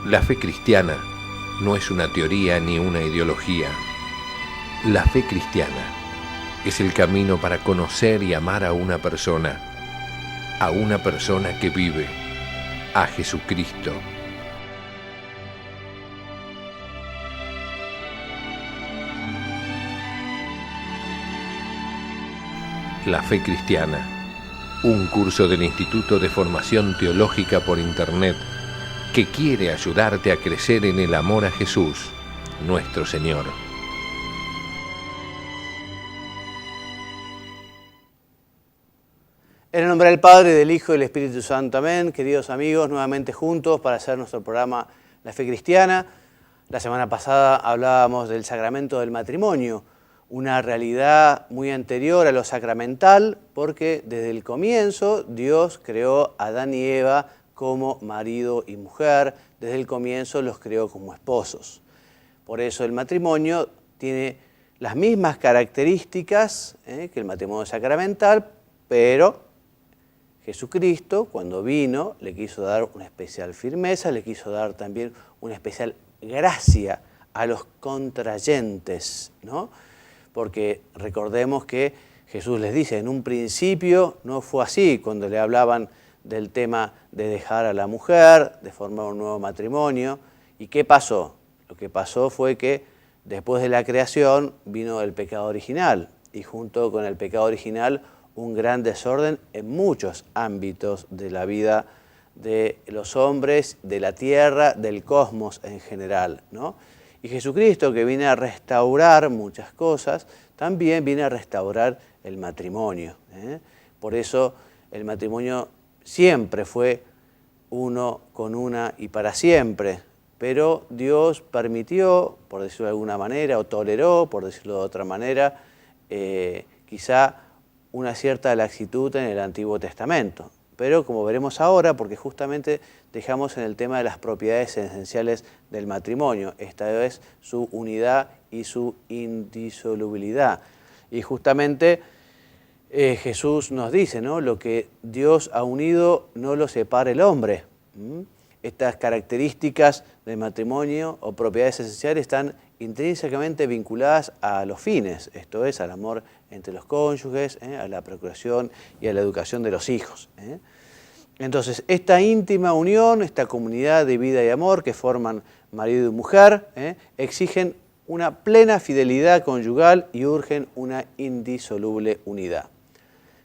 La fe cristiana no es una teoría ni una ideología. La fe cristiana es el camino para conocer y amar a una persona que vive, a Jesucristo. La fe cristiana, un curso del Instituto de Formación Teológica por Internet que quiere ayudarte a crecer en el amor a Jesús, nuestro Señor. En el nombre del Padre, del Hijo y del Espíritu Santo. Amén. Queridos amigos, nuevamente juntos para hacer nuestro programa La Fe Cristiana. La semana pasada hablábamos del sacramento del matrimonio, una realidad muy anterior a lo sacramental, porque desde el comienzo Dios creó a Adán y Eva como marido y mujer, desde el comienzo los creó como esposos. Por eso el matrimonio tiene las mismas características que el matrimonio sacramental, pero Jesucristo, cuando vino, le quiso dar una especial firmeza, le quiso dar también una especial gracia a los contrayentes, ¿no? Porque recordemos que Jesús les dice, en un principio no fue así, cuando le hablaban del tema de dejar a la mujer, de formar un nuevo matrimonio. ¿Y qué pasó? Lo que pasó fue que después de la creación vino el pecado original, y junto con el pecado original un gran desorden en muchos ámbitos de la vida de los hombres, de la tierra, del cosmos en general, ¿no? Y Jesucristo, que viene a restaurar muchas cosas, también viene a restaurar el matrimonio, ¿eh? Por eso el matrimonio siempre fue uno con una y para siempre, pero Dios permitió, por decirlo de alguna manera, o toleró, por decirlo de otra manera, quizá una cierta laxitud en el Antiguo Testamento. Pero como veremos ahora, porque justamente dejamos en el tema de las propiedades esenciales del matrimonio, esta es su unidad y su indisolubilidad. Y justamente Jesús nos dice, ¿no? Lo que Dios ha unido no lo separa el hombre. Estas características del matrimonio o propiedades esenciales están intrínsecamente vinculadas a los fines, esto es, al amor entre los cónyuges, a la procreación y a la educación de los hijos. Entonces, esta íntima unión, esta comunidad de vida y amor que forman marido y mujer, exigen una plena fidelidad conyugal y urgen una indisoluble unidad.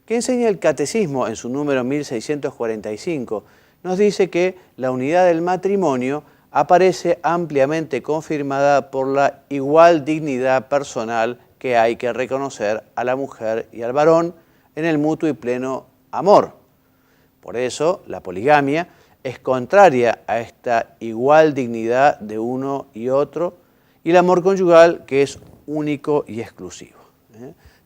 ¿Qué enseña el Catecismo en su número 1645? Nos dice que la unidad del matrimonio aparece ampliamente confirmada por la igual dignidad personal que hay que reconocer a la mujer y al varón en el mutuo y pleno amor. Por eso, la poligamia es contraria a esta igual dignidad de uno y otro, y el amor conyugal, que es único y exclusivo.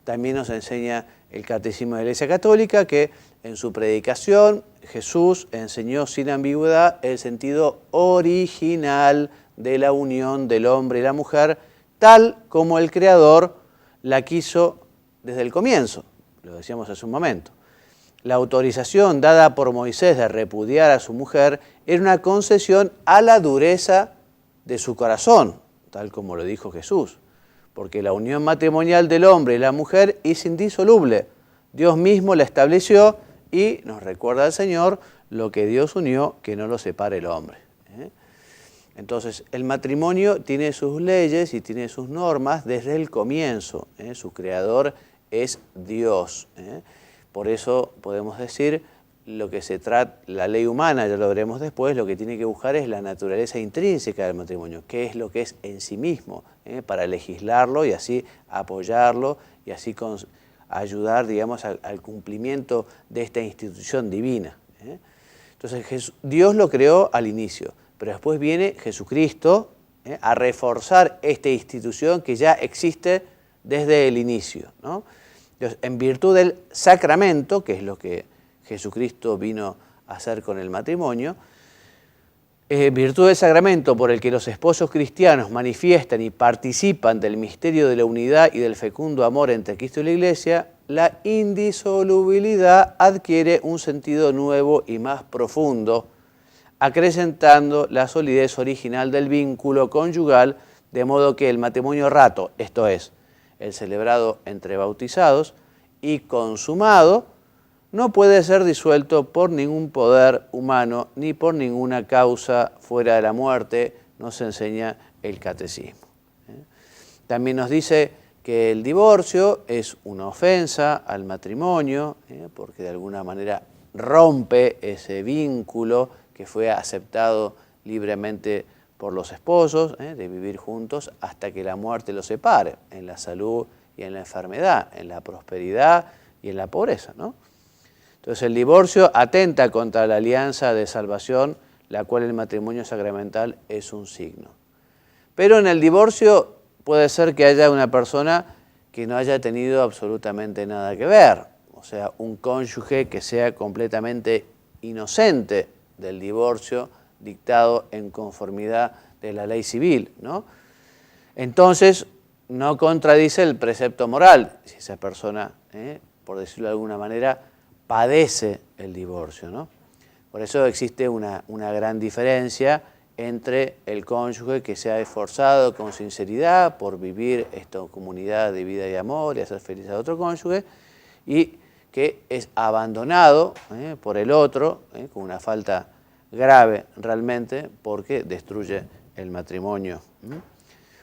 También nos enseña el Catecismo de la Iglesia Católica que en su predicación Jesús enseñó sin ambigüedad el sentido original de la unión del hombre y la mujer, tal como el Creador la quiso desde el comienzo, lo decíamos hace un momento. La autorización dada por Moisés de repudiar a su mujer era una concesión a la dureza de su corazón, tal como lo dijo Jesús, porque la unión matrimonial del hombre y la mujer es indisoluble. Dios mismo la estableció y nos recuerda al Señor, lo que Dios unió, que no lo separe el hombre. Entonces, el matrimonio tiene sus leyes y tiene sus normas desde el comienzo. Su creador es Dios. Por eso podemos decir, lo que se trata, la ley humana, ya lo veremos después, lo que tiene que buscar es la naturaleza intrínseca del matrimonio, qué es lo que es en sí mismo, para legislarlo y así apoyarlo y así ayudar, digamos, al cumplimiento de esta institución divina. Entonces, Dios lo creó al inicio, pero después viene Jesucristo a reforzar esta institución que ya existe desde el inicio, ¿no? Entonces, en virtud del sacramento, que es lo que Jesucristo vino a hacer con el matrimonio, virtud del sacramento por el que los esposos cristianos manifiestan y participan del misterio de la unidad y del fecundo amor entre Cristo y la Iglesia, la indisolubilidad adquiere un sentido nuevo y más profundo, acrecentando la solidez original del vínculo conyugal, de modo que el matrimonio rato, esto es, el celebrado entre bautizados y consumado, no puede ser disuelto por ningún poder humano ni por ninguna causa fuera de la muerte, nos enseña el catecismo. También nos dice que el divorcio es una ofensa al matrimonio, porque de alguna manera rompe ese vínculo que fue aceptado libremente por los esposos, de vivir juntos hasta que la muerte los separe, en la salud y en la enfermedad, en la prosperidad y en la pobreza, ¿no? Entonces el divorcio atenta contra la alianza de salvación, la cual el matrimonio sacramental es un signo. Pero en el divorcio puede ser que haya una persona que no haya tenido absolutamente nada que ver, o sea, un cónyuge que sea completamente inocente del divorcio dictado en conformidad de la ley civil, ¿no? Entonces, no contradice el precepto moral, si esa persona, por decirlo de alguna manera, padece el divorcio, ¿no? Por eso existe una gran diferencia entre el cónyuge que se ha esforzado con sinceridad por vivir esta comunidad de vida y amor y hacer feliz a otro cónyuge, y que es abandonado por el otro, con una falta grave realmente, porque destruye el matrimonio.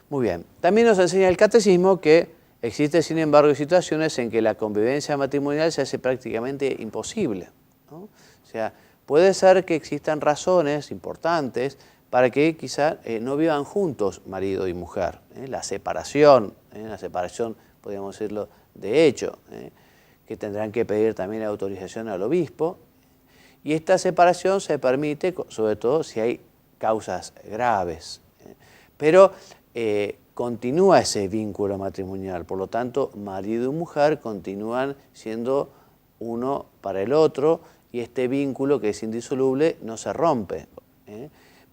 Muy bien. También nos enseña el catecismo que existe, sin embargo, situaciones en que la convivencia matrimonial se hace prácticamente imposible, ¿no? O sea, puede ser que existan razones importantes para que quizá no vivan juntos marido y mujer. La separación, podríamos decirlo, de hecho, que tendrán que pedir también autorización al obispo. Y esta separación se permite, sobre todo si hay causas graves. Pero continúa ese vínculo matrimonial, por lo tanto, marido y mujer continúan siendo uno para el otro, y este vínculo, que es indisoluble, no se rompe.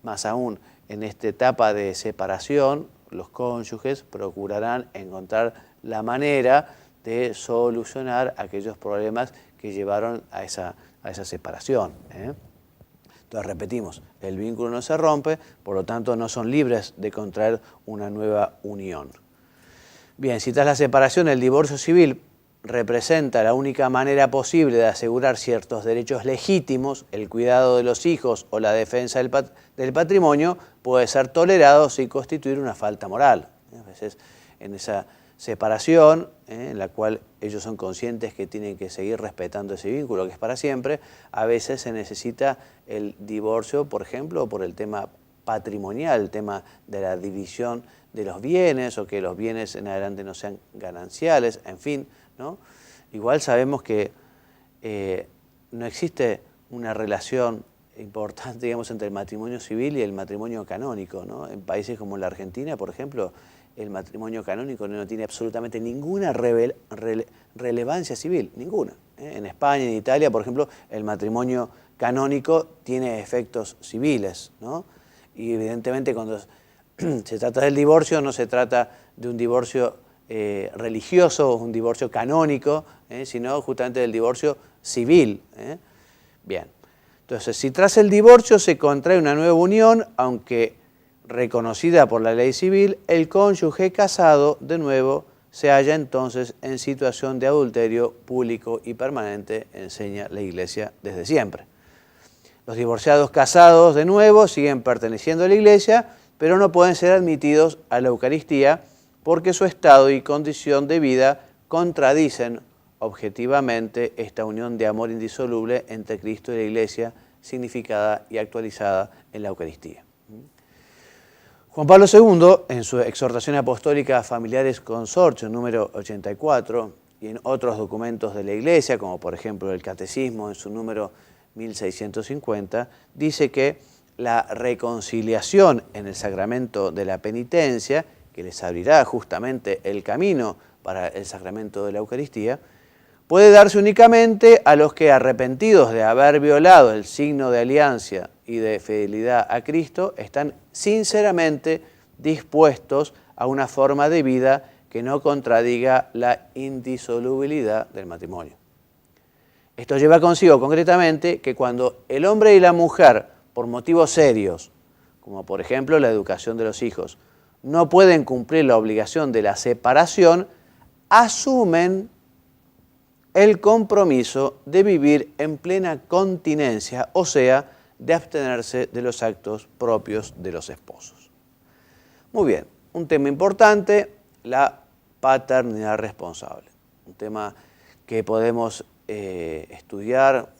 Más aún, en esta etapa de separación, los cónyuges procurarán encontrar la manera de solucionar aquellos problemas que llevaron a esa separación. Entonces repetimos, el vínculo no se rompe, por lo tanto no son libres de contraer una nueva unión. Bien, si tras la separación el divorcio civil representa la única manera posible de asegurar ciertos derechos legítimos, el cuidado de los hijos o la defensa del patrimonio, puede ser tolerado sin constituir una falta moral. A veces en esa separación, en la cual ellos son conscientes que tienen que seguir respetando ese vínculo que es para siempre, a veces se necesita el divorcio, por ejemplo, por el tema patrimonial, el tema de la división de los bienes, o que los bienes en adelante no sean gananciales, en fin, ¿no? Igual sabemos que no existe una relación importante, digamos, entre el matrimonio civil y el matrimonio canónico, ¿no? En países como la Argentina, por ejemplo, el matrimonio canónico no tiene absolutamente ninguna relevancia civil, ninguna. En España, en Italia, por ejemplo, el matrimonio canónico tiene efectos civiles, ¿no? Y evidentemente cuando se trata del divorcio, no se trata de un divorcio religioso o un divorcio canónico, sino justamente del divorcio civil. Bien, entonces si tras el divorcio se contrae una nueva unión, aunque reconocida por la ley civil, el cónyuge casado de nuevo se halla entonces en situación de adulterio público y permanente, enseña la Iglesia desde siempre. Los divorciados casados de nuevo siguen perteneciendo a la Iglesia, pero no pueden ser admitidos a la Eucaristía porque su estado y condición de vida contradicen objetivamente esta unión de amor indisoluble entre Cristo y la Iglesia, significada y actualizada en la Eucaristía. Juan Pablo II, en su exhortación apostólica a Familiares Consortio número 84 y en otros documentos de la Iglesia, como por ejemplo el Catecismo en su número 1650, dice que la reconciliación en el sacramento de la penitencia, que les abrirá justamente el camino para el sacramento de la Eucaristía, puede darse únicamente a los que, arrepentidos de haber violado el signo de alianza y de fidelidad a Cristo, están sinceramente dispuestos a una forma de vida que no contradiga la indisolubilidad del matrimonio. Esto lleva consigo concretamente que cuando el hombre y la mujer por motivos serios, como por ejemplo la educación de los hijos, no pueden cumplir la obligación de la separación, asumen el compromiso de vivir en plena continencia, o sea, de abstenerse de los actos propios de los esposos. Muy bien, un tema importante, la paternidad responsable. Un tema que podemos estudiar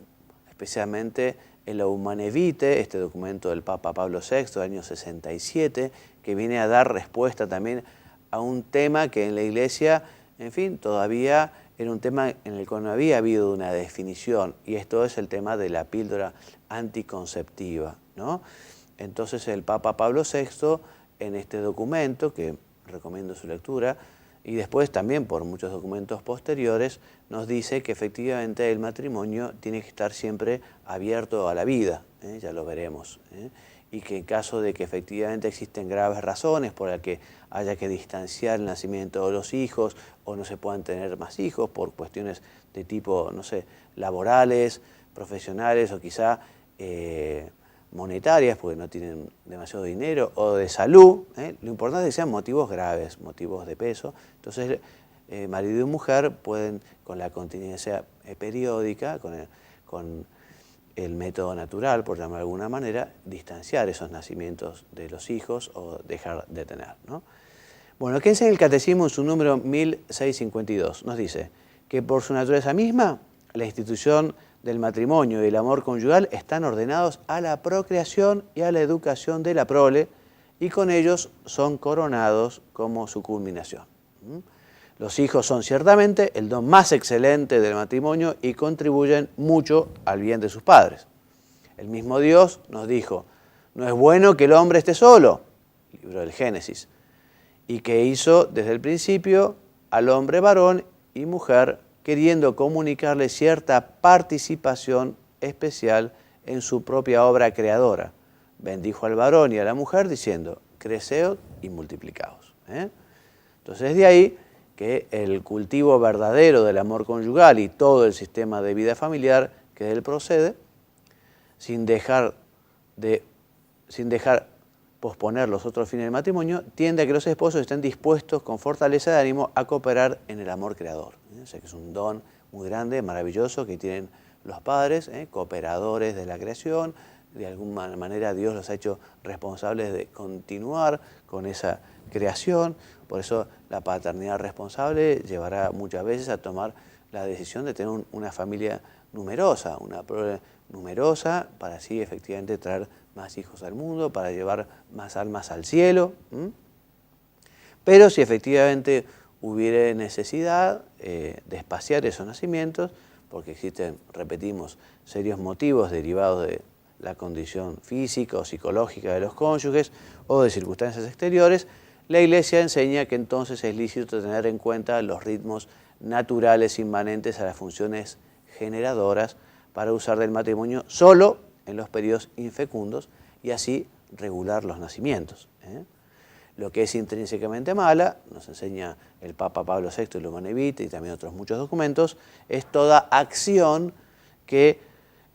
especialmente en la Humanae Vitae, este documento del Papa Pablo VI del año 67, que viene a dar respuesta también a un tema que en la Iglesia, en fin, todavía era un tema en el que no había habido una definición, y esto es el tema de la píldora anticonceptiva, ¿no? Entonces el Papa Pablo VI, en este documento, que recomiendo su lectura, y después también por muchos documentos posteriores, nos dice que efectivamente el matrimonio tiene que estar siempre abierto a la vida, ya lo veremos, y que en caso de que efectivamente existen graves razones por las que haya que distanciar el nacimiento de los hijos o no se puedan tener más hijos por cuestiones de tipo, no sé, laborales, profesionales o quizá monetarias, porque no tienen demasiado dinero, o de salud, lo importante es que sean motivos graves, motivos de peso. Entonces, marido y mujer pueden, con la continencia periódica, con el método natural, por llamarlo de alguna manera, distanciar esos nacimientos de los hijos o dejar de tener, ¿no? Bueno, ¿qué enseña el Catecismo en su número 1652? Nos dice que por su naturaleza misma, la institución del matrimonio y el amor conyugal están ordenados a la procreación y a la educación de la prole, y con ellos son coronados como su culminación. Los hijos son ciertamente el don más excelente del matrimonio y contribuyen mucho al bien de sus padres. El mismo Dios nos dijo, no es bueno que el hombre esté solo, libro del Génesis, y que hizo desde el principio al hombre varón y mujer, queriendo comunicarle cierta participación especial en su propia obra creadora. Bendijo al varón y a la mujer diciendo, creceos y multiplicaos. Entonces de ahí que el cultivo verdadero del amor conyugal y todo el sistema de vida familiar que de él procede, sin dejar posponer los otros fines del matrimonio, tiende a que los esposos estén dispuestos con fortaleza de ánimo a cooperar en el amor creador. O sea que es un don muy grande, maravilloso que tienen los padres, cooperadores de la creación. De alguna manera Dios los ha hecho responsables de continuar con esa creación. Por eso la paternidad responsable llevará muchas veces a tomar la decisión de tener una familia numerosa, una prole numerosa, para así efectivamente traer más hijos al mundo, para llevar más almas al cielo. Pero si efectivamente hubiera necesidad de espaciar esos nacimientos, porque existen, repetimos, serios motivos derivados de la condición física o psicológica de los cónyuges o de circunstancias exteriores, la Iglesia enseña que entonces es lícito tener en cuenta los ritmos naturales inmanentes a las funciones generadoras para usar del matrimonio solo en los periodos infecundos y así regular los nacimientos. Lo que es intrínsecamente mala, nos enseña el Papa Pablo VI en la Humanae Vitae y también otros muchos documentos, es toda acción que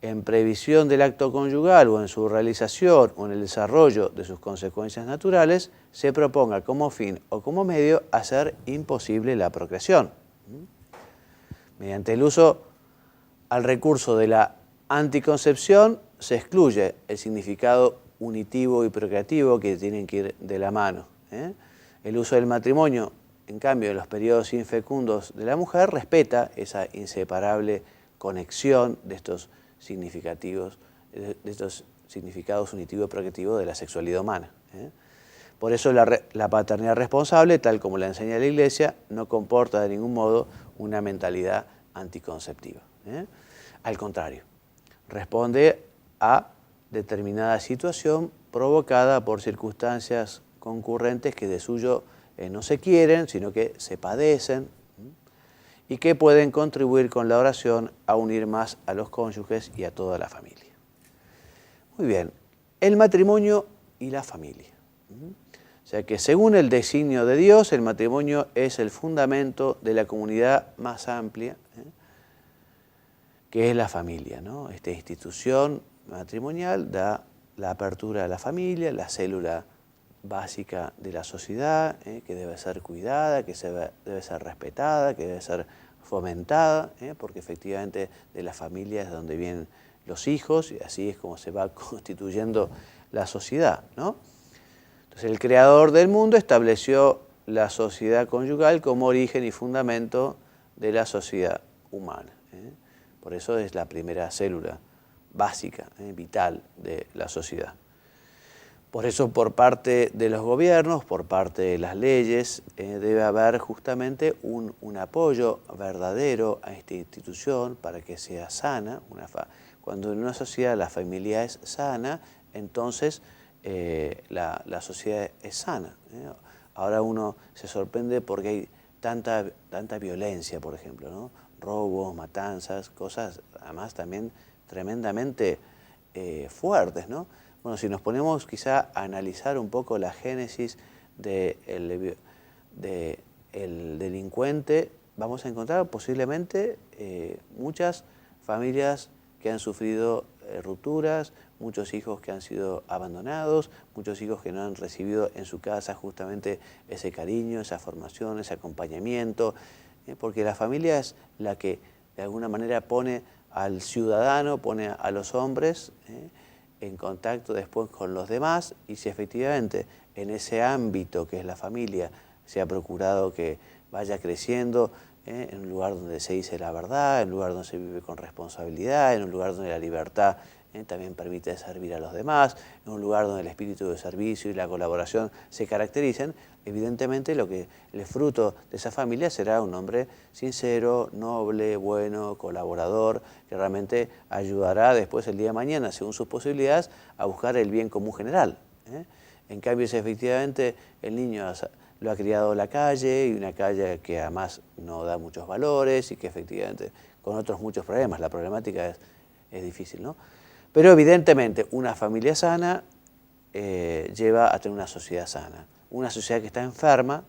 en previsión del acto conyugal o en su realización o en el desarrollo de sus consecuencias naturales se proponga como fin o como medio hacer imposible la procreación. Mediante el uso al recurso de la anticoncepción se excluye el significado unitivo y procreativo que tienen que ir de la mano. El uso del matrimonio, en cambio, en los periodos infecundos de la mujer, respeta esa inseparable conexión de estos significados unitivo y procreativo de la sexualidad humana. Por eso la paternidad responsable, tal como la enseña la Iglesia, no comporta de ningún modo una mentalidad anticonceptiva. Al contrario, responde a determinada situación provocada por circunstancias concurrentes que de suyo no se quieren, sino que se padecen y que pueden contribuir con la oración a unir más a los cónyuges y a toda la familia. Muy bien, el matrimonio y la familia. O sea que según el designio de Dios, el matrimonio es el fundamento de la comunidad más amplia, que es la familia, ¿no? Esta institución matrimonial da la apertura de la familia, la célula básica de la sociedad, que debe ser cuidada, que debe ser respetada, que debe ser fomentada, porque efectivamente de la familia es donde vienen los hijos y así es como se va constituyendo la sociedad, ¿no? Entonces el creador del mundo estableció la sociedad conyugal como origen y fundamento de la sociedad humana. Por eso es la primera célula básica, vital de la sociedad. Por eso por parte de los gobiernos, por parte de las leyes, debe haber justamente un apoyo verdadero a esta institución para que sea sana. Cuando en una sociedad la familia es sana, entonces la sociedad es sana. Ahora uno se sorprende porque hay tanta violencia, por ejemplo, ¿no? Robos, matanzas, cosas además también tremendamente fuertes, ¿no? Bueno, si nos ponemos quizá a analizar un poco la génesis del delincuente, vamos a encontrar posiblemente muchas familias que han sufrido rupturas, muchos hijos que han sido abandonados, muchos hijos que no han recibido en su casa justamente ese cariño, esa formación, ese acompañamiento, porque la familia es la que de alguna manera pone al ciudadano, pone a los hombres en contacto después con los demás, y si efectivamente en ese ámbito que es la familia se ha procurado que vaya creciendo, en un lugar donde se dice la verdad, en un lugar donde se vive con responsabilidad, en un lugar donde la libertad también permite servir a los demás, en un lugar donde el espíritu de servicio y la colaboración se caracterizan, evidentemente el fruto de esa familia será un hombre sincero, noble, bueno, colaborador, que realmente ayudará después el día de mañana, según sus posibilidades, a buscar el bien común general. En cambio, si efectivamente el niño lo ha criado la calle, y una calle que además no da muchos valores y que efectivamente con otros muchos problemas, la problemática es difícil, ¿no? Pero evidentemente una familia sana lleva a tener una sociedad sana. Una sociedad que está enferma,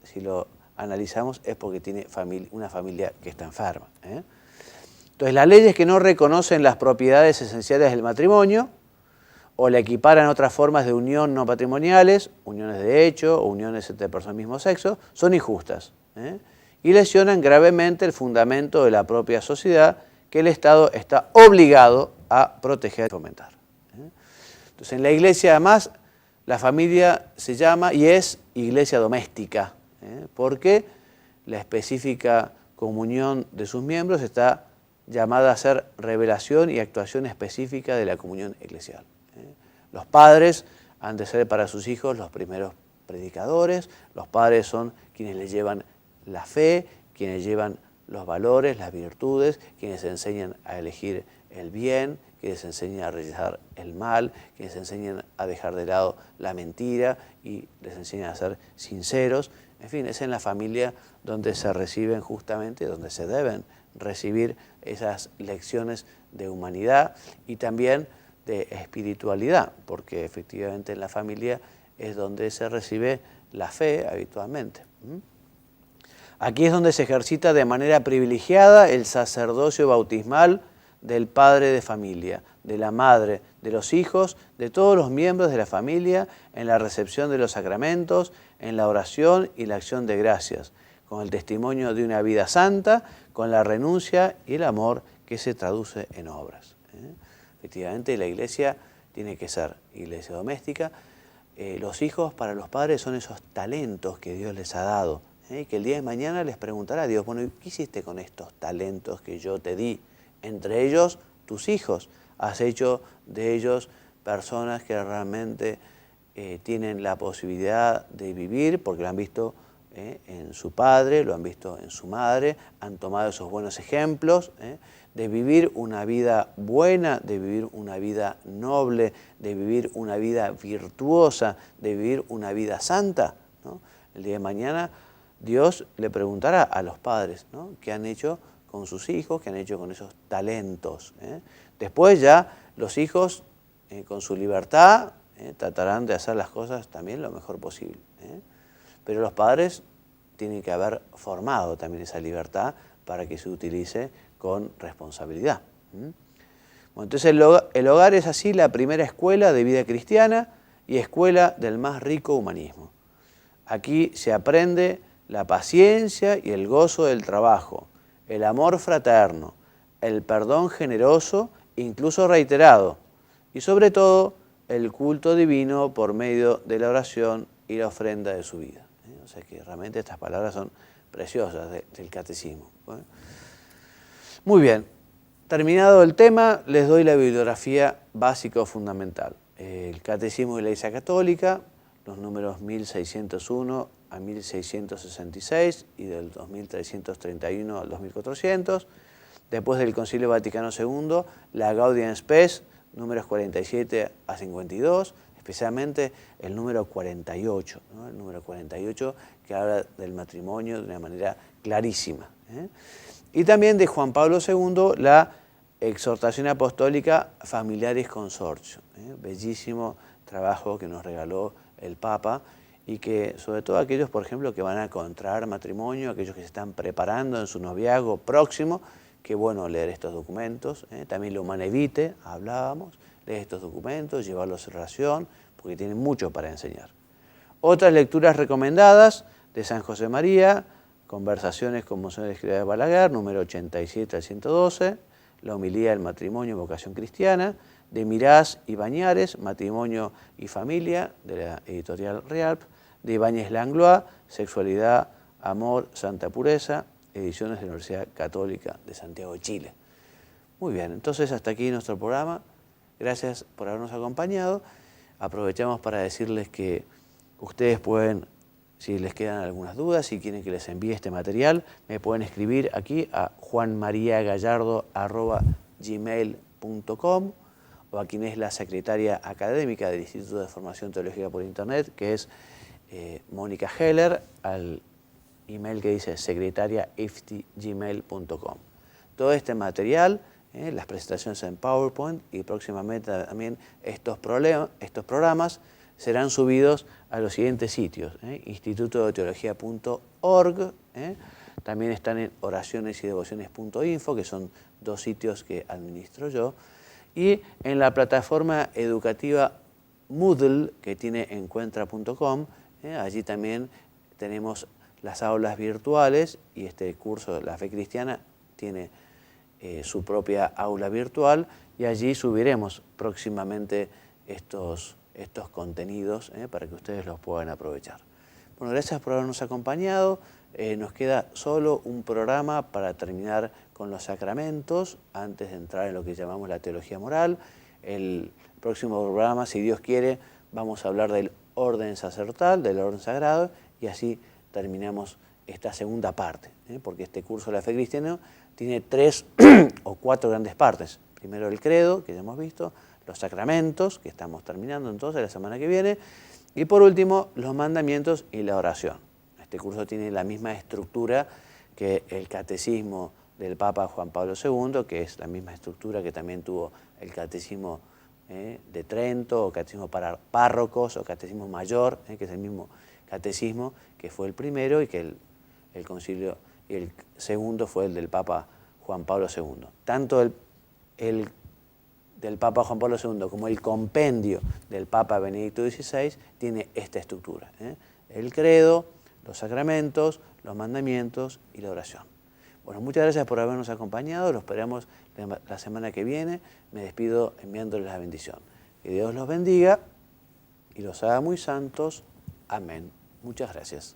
si lo analizamos, es porque tiene una familia que está enferma. Entonces las leyes que no reconocen las propiedades esenciales del matrimonio o le equiparan otras formas de unión no patrimoniales, uniones de hecho o uniones entre personas del mismo sexo, son injustas y lesionan gravemente el fundamento de la propia sociedad que el Estado está obligado a proteger y fomentar. Entonces, en la Iglesia, además, la familia se llama y es iglesia doméstica, porque la específica comunión de sus miembros está llamada a ser revelación y actuación específica de la comunión eclesial. Los padres han de ser para sus hijos los primeros predicadores, los padres son quienes les llevan la fe, quienes llevan los valores, las virtudes, quienes enseñan a elegir el bien, quienes enseñan a rechazar el mal, quienes enseñan a dejar de lado la mentira y les enseñan a ser sinceros. En fin, es en la familia donde se reciben justamente, donde se deben recibir esas lecciones de humanidad y también de espiritualidad, porque efectivamente en la familia es donde se recibe la fe habitualmente. Aquí es donde se ejercita de manera privilegiada el sacerdocio bautismal del padre de familia, de la madre, de los hijos, de todos los miembros de la familia, en la recepción de los sacramentos, en la oración y la acción de gracias, con el testimonio de una vida santa, con la renuncia y el amor que se traduce en obras. Efectivamente, la iglesia tiene que ser iglesia doméstica. Los hijos para los padres son esos talentos que Dios les ha dado, que el día de mañana les preguntará a Dios, bueno, ¿qué hiciste con estos talentos que yo te di? Entre ellos, tus hijos. Has hecho de ellos personas que realmente tienen la posibilidad de vivir, porque lo han visto en su padre, lo han visto en su madre, han tomado esos buenos ejemplos, de vivir una vida buena, de vivir una vida noble, de vivir una vida virtuosa, de vivir una vida santa, ¿no? El día de mañana Dios le preguntará a los padres, ¿no?, qué han hecho con sus hijos, qué han hecho con esos talentos. Después ya los hijos, con su libertad, tratarán de hacer las cosas también lo mejor posible. Pero los padres tienen que haber formado también esa libertad para que se utilice con responsabilidad. Bueno, entonces el hogar es así la primera escuela de vida cristiana y escuela del más rico humanismo. Aquí se aprende la paciencia y el gozo del trabajo, el amor fraterno, el perdón generoso, incluso reiterado, y sobre todo el culto divino por medio de la oración y la ofrenda de su vida. O sea que realmente estas palabras son preciosas del catecismo. Muy bien, terminado el tema, les doy la bibliografía básica o fundamental. El Catecismo de la Iglesia Católica, los números 1601 a 1666 y del 2331 al 2400. Después del Concilio Vaticano II, la Gaudium Spes, números 47 a 52, especialmente el número 48, ¿no? El número 48 que habla del matrimonio de una manera clarísima. Y también de Juan Pablo II, la Exhortación Apostólica Familiaris Consortio, bellísimo trabajo que nos regaló el Papa y que sobre todo aquellos, por ejemplo, que van a contraer matrimonio, aquellos que se están preparando en su noviazgo próximo, qué bueno leer estos documentos. También lo Humanae Vitae, hablábamos, leer estos documentos, llevarlos en relación, porque tienen mucho para enseñar. Otras lecturas recomendadas de San José María, Conversaciones con Monseñor Escrivá de Balaguer, número 87 al 112, la Homilía del Matrimonio y Vocación Cristiana, de Mirás y Bañares, Matrimonio y Familia, de la editorial Rialp, de Ibáñez Langlois, Sexualidad, Amor, Santa Pureza, ediciones de la Universidad Católica de Santiago de Chile. Muy bien, entonces hasta aquí nuestro programa. Gracias por habernos acompañado. Aprovechamos para decirles que ustedes pueden, si les quedan algunas dudas, si quieren que les envíe este material, me pueden escribir aquí a juanmariagallardo@gmail.com o a quien es la secretaria académica del Instituto de Formación Teológica por Internet, que es Mónica Heller, al email que dice secretariaifti@gmail.com. Todo este material, las presentaciones en PowerPoint y próximamente también estos programas serán subidos a los siguientes sitios: institutodeteología.org, también están en oracionesydevociones.info, que son dos sitios que administro yo, y en la plataforma educativa Moodle que tiene encuentra.com. Allí también tenemos las aulas virtuales y este curso de la fe cristiana tiene su propia aula virtual y allí subiremos próximamente estos contenidos para que ustedes los puedan aprovechar. Bueno, gracias por habernos acompañado. Nos queda solo un programa para terminar con los sacramentos antes de entrar en lo que llamamos la teología moral. El próximo programa, si Dios quiere, vamos a hablar del orden sacerdotal, del orden sagrado, y así terminamos esta segunda parte, porque este curso de la fe cristiana tiene 3 o 4 grandes partes. Primero el credo, que ya hemos visto, los sacramentos, que estamos terminando entonces la semana que viene, y por último los mandamientos y la oración. Este curso tiene la misma estructura que el catecismo del Papa Juan Pablo II, que es la misma estructura que también tuvo el catecismo de Trento, o catecismo para párrocos, o catecismo mayor, que es el mismo catecismo que fue el primero y que el concilio y el segundo fue el del Papa Juan Pablo II. Tanto el del Papa Juan Pablo II como el compendio del Papa Benedicto XVI tiene esta estructura: el credo, los sacramentos, los mandamientos y la oración. Bueno, muchas gracias por habernos acompañado. Los esperamos la semana que viene. Me despido enviándoles la bendición. Que Dios los bendiga y los haga muy santos. Amén. Muchas gracias.